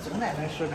总奶奶吃的。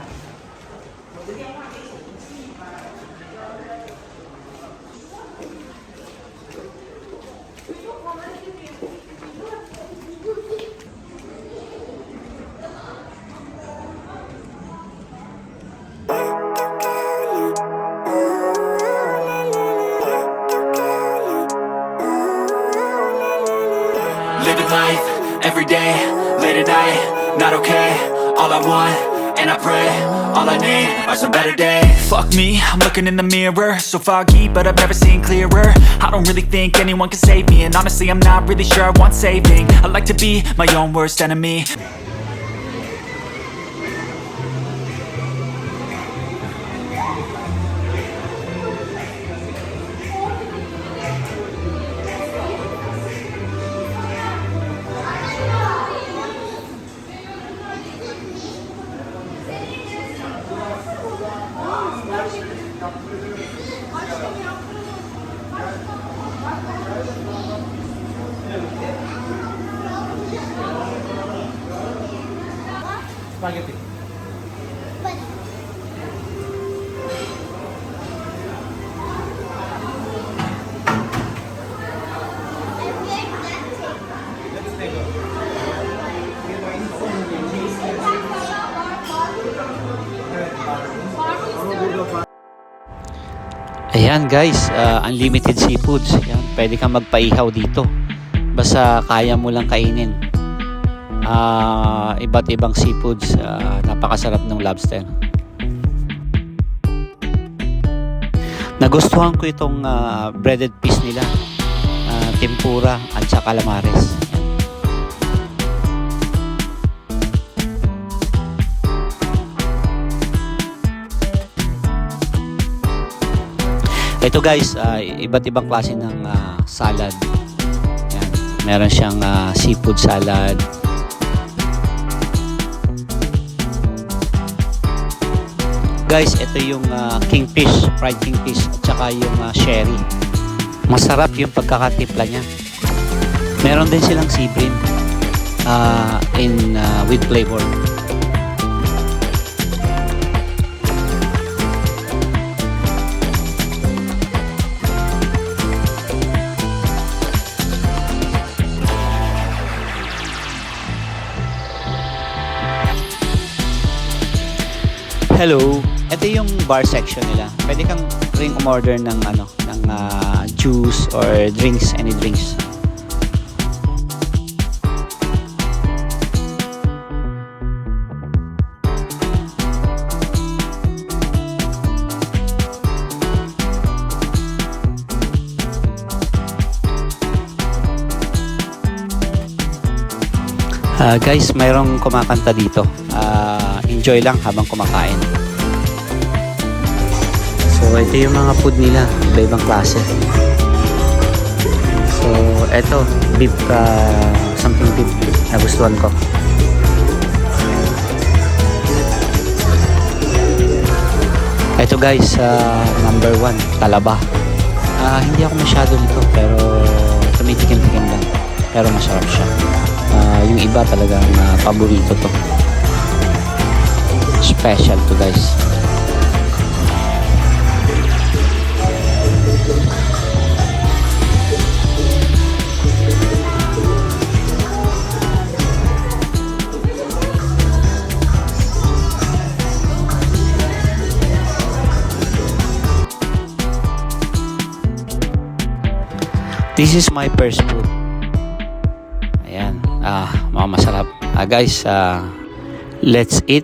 Living life, everyday, late at night, not okay. All I want, and I pray, all I need are some better days. Fuck me, I'm looking in the mirror, so foggy, but I've never seen clearer. I don't really think anyone can save me, and honestly I'm not really sure I want saving. I like to be my own worst enemy. Spaghetti. Ayan guys, unlimited seafoods. Ayan, pwede kang magpaihaw dito. Basta kaya mo lang kainin. Iba't ibang seafoods. Napakasarap ng lobster. Nagustuhan ko itong breaded fish nila. Tempura at saka calamares. Ito guys, iba't ibang klase ng salad. Ayan, meron siyang seafood salad. Guys, ito yung kingfish, fried kingfish at saka yung sherry. Masarap yung pagkakatimpla niya. Meron din silang sea bream with flavor. Hello, ito yung bar section nila. Pwede kang ring umorder ng juice or drinks, any drinks. Guys, mayroong kumakanta dito. Enjoy lang habang kumakain. So, ito yung mga food nila. Iba-ibang klase. So, ito. Beef, something beef. Nagustuhan ko. Ito guys, number 1, talaba. Hindi ako masyado nito, pero tumitikim-tikim lang. Pero masarap siya. Yung iba talagang paborito to. Special to guys. This is my first food. Ayan, mga masarap. Guys, let's eat.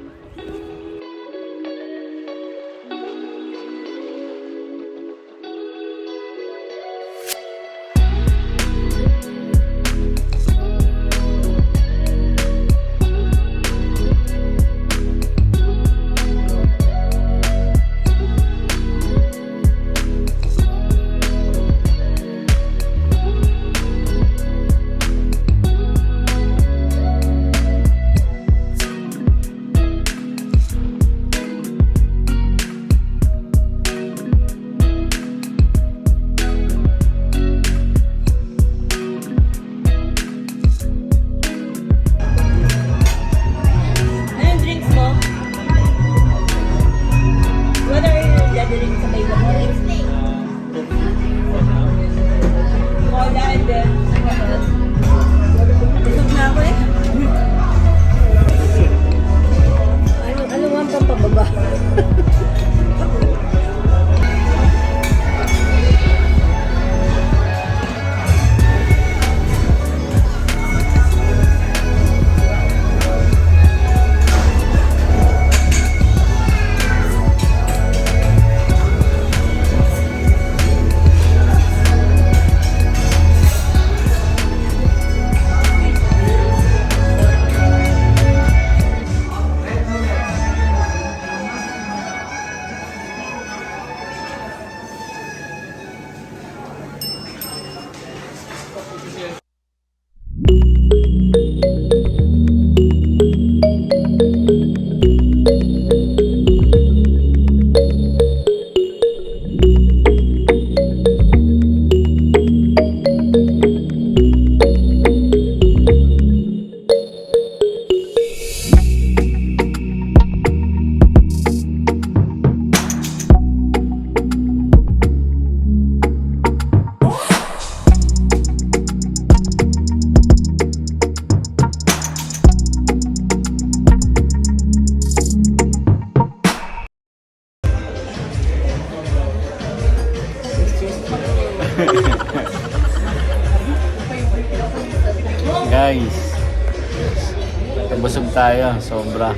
busog tayo, sobra.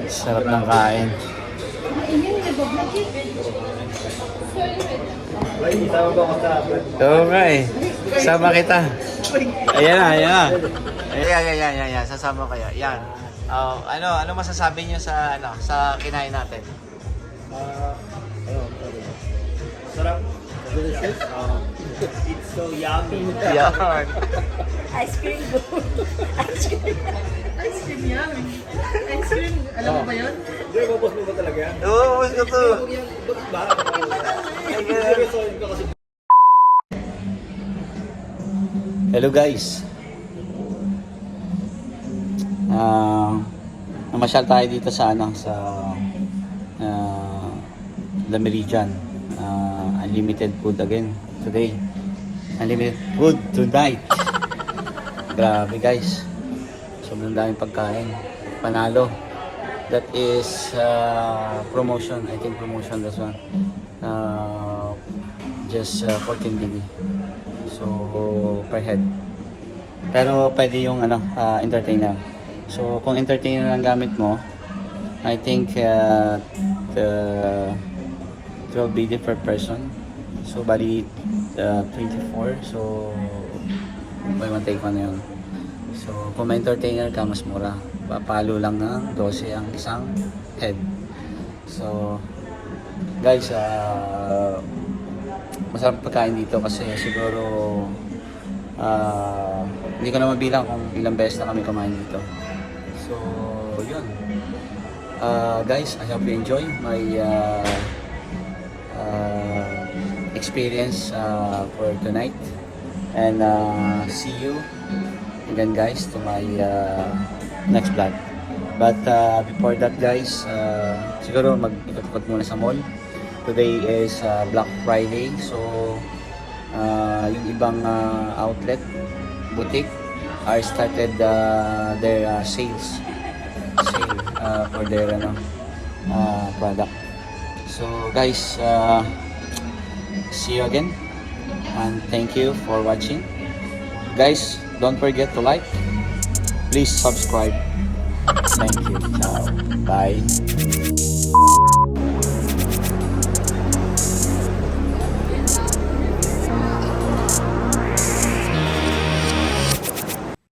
Sarap ng kain. Oo nga eh. Sama kita. Ayan na, ayan na. Ayan. Sasama kayo. Yan. Ano masasabi niyo sa sa kinain natin? Sarap. Delicious. It's so yummy. Yan. Ice cream bowl. Ice cream. Ice cream yummy. Ice cream, alam mo ba yun? Hindi, mabos mo ba talaga yan? Oo, gusto to. Ba't ba? Hello guys. Namasyal tayo dito sa The Meridian. Unlimited food again today. Unlimited food tonight. Grabe guys. Sobrang daming pagkain. Panalo. That is promotion. I think promotion this one. Just 14 BD. So per head. Pero pwede yung entertainer. So kung entertainer ang gamit mo, I think 12 BD per person. So bali 24. So buy one take one na yun. So kung may entertainer ka, mas mura. Papalo lang ng 12 ang isang head. So guys, masarap pagkain dito kasi siguro hindi ko na mabilang kung ilang beses na kami kumain dito. So yun. Guys, I hope you enjoy my experience for tonight, and see you again guys to my next vlog. But before that guys, siguro mag-ikot muna sa mall. Today is Black Friday, so yung ibang outlet, boutique are started their sale for their product. So guys, see you again, and thank you for watching. Guys, don't forget to like, please subscribe. Thank you. Ciao. Bye.